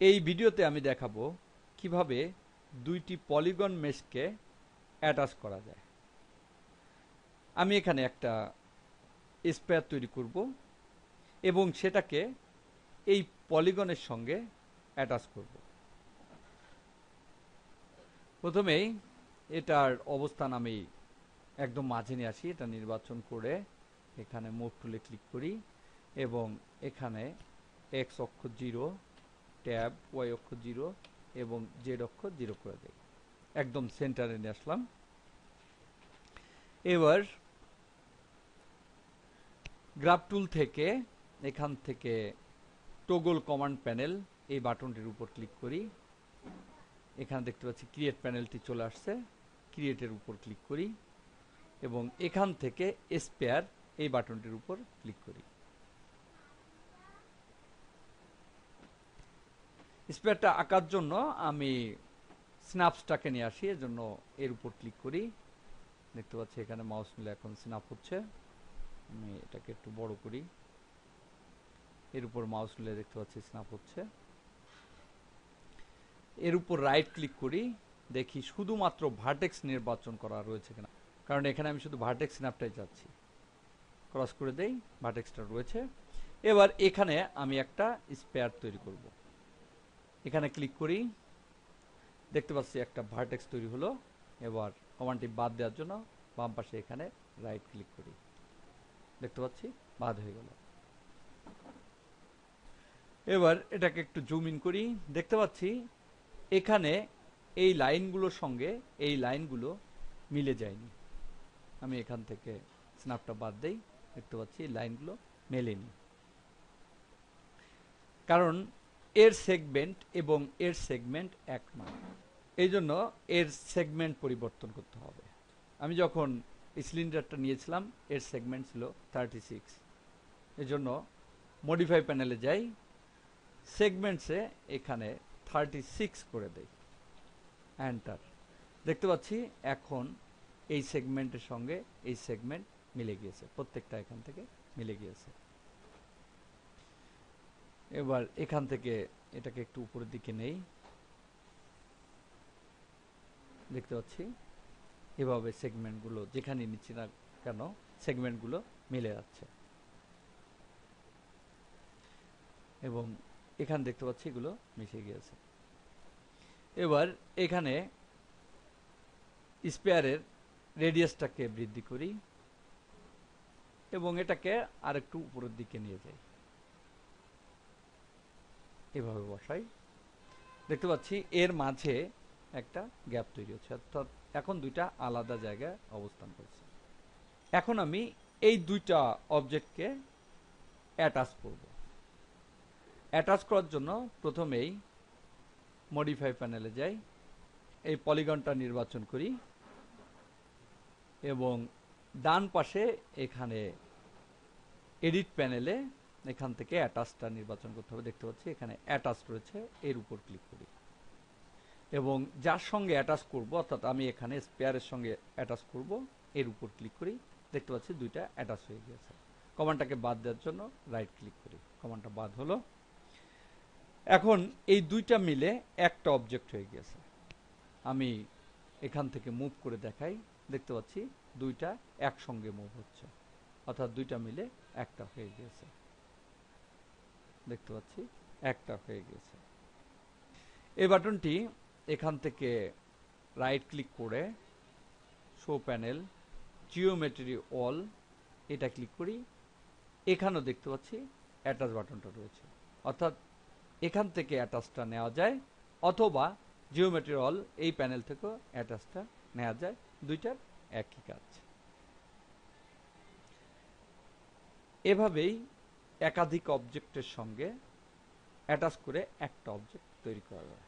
এই ভিডিওতে আমি দেখাবো কিভাবে দুইটি পলিগন মেশকে অ্যাটাচ করা যায়। আমি এখানে একটা স্পেয়ার তৈরি করব এবং সেটাকে এই পলিগনের সঙ্গে অ্যাটাচ করব। প্রথমেই এটার অবস্থান আমি একদম মাঝে নিয়ে আসি, এটা নির্বাচন করে এখানে মুভ টুলে ক্লিক করি এবং এখানে এক্স অক্ষ 0, ট্যাব ওয়াই অক্ষ 0 এবং জেড অক্ষ 0 করে দেই। একদম সেন্টারে নিয়ে আসলাম। এবার গ্রাফ টুল থেকে এখান থেকে টগল কমান্ড প্যানেল এই বাটনটির উপর ক্লিক করি। এখানে দেখতে পাচ্ছি ক্রিয়েট প্যানেলটি চলে আসছে, ক্রিয়েটের উপর ক্লিক করি এবং এখান থেকে স্পেয়ার এই বাটনটির উপর ক্লিক করি। স্পেয়ারটা আঁকার জন্য আমি স্ন্যাপসটাকে নিয়ে আসি, এর জন্য এর উপর ক্লিক করি। দেখতে পাচ্ছি এখানে মাউস মিলে এখন স্ন্যাপ হচ্ছে। আমি এটাকে একটু বড় করি, এর উপর মাউস মিলে দেখতে পাচ্ছি স্ন্যাপ হচ্ছে। এর উপর রাইট ক্লিক করি, দেখি শুধুমাত্র ভার্টেক্স নির্বাচন করা রয়েছে কিনা, কারণ এখানে আমি শুধু ভার্টেক্স স্ন্যাপটাই চাচ্ছি। ক্রস করে দেই, ভার্টেক্সটা রয়েছে। এবার এখানে আমি একটা স্পেয়ার তৈরি করব। এখানে ক্লিক করি, দেখতে পাচ্ছি একটা ভার্টেক্স তৈরি হলো। এবার কমান্ডটি বাদ দেওয়ার জন্য বাম পাশে এখানে রাইট ক্লিক করি, দেখতে পাচ্ছি বাদ হয়ে গেল। এবার এটাকে একটু জুম ইন করি, দেখতে পাচ্ছি এখানে এই লাইনগুলোর সঙ্গে এই লাইনগুলো মিলে যায়নি। আমি এখান থেকে স্ন্যাপটা বাদ দেই, দেখতে পাচ্ছি লাইনগুলো মেলেনি, কারণ এর সেগমেন্ট এবং এর সেগমেন্ট এক নয়। এই জন্য এর সেগমেন্ট পরিবর্তন করতে হবে। আমি যখন এই সিলিন্ডারটা নিয়েছিলাম এর সেগমেন্ট ছিল 36, এই জন্য মডিফাই প্যানেলে যাই, সেগমেন্টসে এখানে 36 করে দেই, এন্টার। দেখতে পাচ্ছি এখন এই সেগমেন্টের সঙ্গে এই সেগমেন্ট মিলে গিয়েছে, প্রত্যেকটা এখান থেকে মিলে গিয়েছে। এবার এখান থেকে এটাকে একটু উপরের দিকে নেই, দেখতে পাচ্ছি এভাবে সেগমেন্টগুলো যেখানে নিচ্ছি না কেন সেগমেন্টগুলো মিলে যাচ্ছে এবং এখানে দেখতে পাচ্ছি এগুলো মিশে গিয়েছে। এবার এখানে স্পেয়ারের রেডিয়াসটাকে বৃদ্ধি করি এবং এটাকে আরেকটু উপরের দিকে নিয়ে যাই, এভাবে বসাই। দেখতে পাচ্ছি এর মাঝে একটা গ্যাপ তৈরি হচ্ছে, অর্থাৎ এখন দুইটা আলাদা জায়গায় অবস্থান করছে। এখন আমি এই দুইটা অবজেক্টকে অ্যাটাচ করব। অ্যাটাচ করার জন্য প্রথমেই মডিফাই প্যানেলে যাই, এই পলিগনটা নির্বাচন করি এবং ডান পাশে এখানে এডিট প্যানেলে এখান থেকে অ্যাটাচটা নির্বাচন করতে হবে। দেখতে পাচ্ছি এখানে অ্যাটাচ রয়েছে, এর উপর ক্লিক করি এবং যার সঙ্গে অ্যাটাচ করব, অর্থাৎ আমি এখানে স্পেয়ারের সঙ্গে অ্যাটাচ করব, এর উপর ক্লিক করি। দেখতে পাচ্ছি দুইটা অ্যাটাচ হয়ে গিয়েছে। কমান্ডটাকে বাদ দেওয়ার জন্য রাইট ক্লিক করি, কমান্ডটা বাদ হলো। এখন এই দুইটা মিলে একটা অবজেক্ট হয়ে গিয়েছে। আমি এখান থেকে মুভ করে দেখাই, দেখতে পাচ্ছি দুইটা একসঙ্গে মুভ হচ্ছে, অর্থাৎ দুইটা মিলে একটা হয়ে গিয়েছে। দেখতে পাচ্ছি একটা হয়ে গিয়েছে। এই বাটনটি এখান থেকে রাইট ক্লিক করে শো প্যানেল, জিওমেট্রি অল, এটা ক্লিক করি। এখানেও দেখতে পাচ্ছি অ্যাটাচ বাটনটা রয়েছে, অর্থাৎ এখান থেকে অ্যাটাচটা নেওয়া যায় অথবা জিওমেট্রি অল এই প্যানেল থেকেও অ্যাটাচটা নেওয়া যায়, দুইটার একই কাজ। এভাবেই একাধিক অবজেক্টের সঙ্গে অ্যাটাচ করে একটা অবজেক্ট তৈরি করা যায়।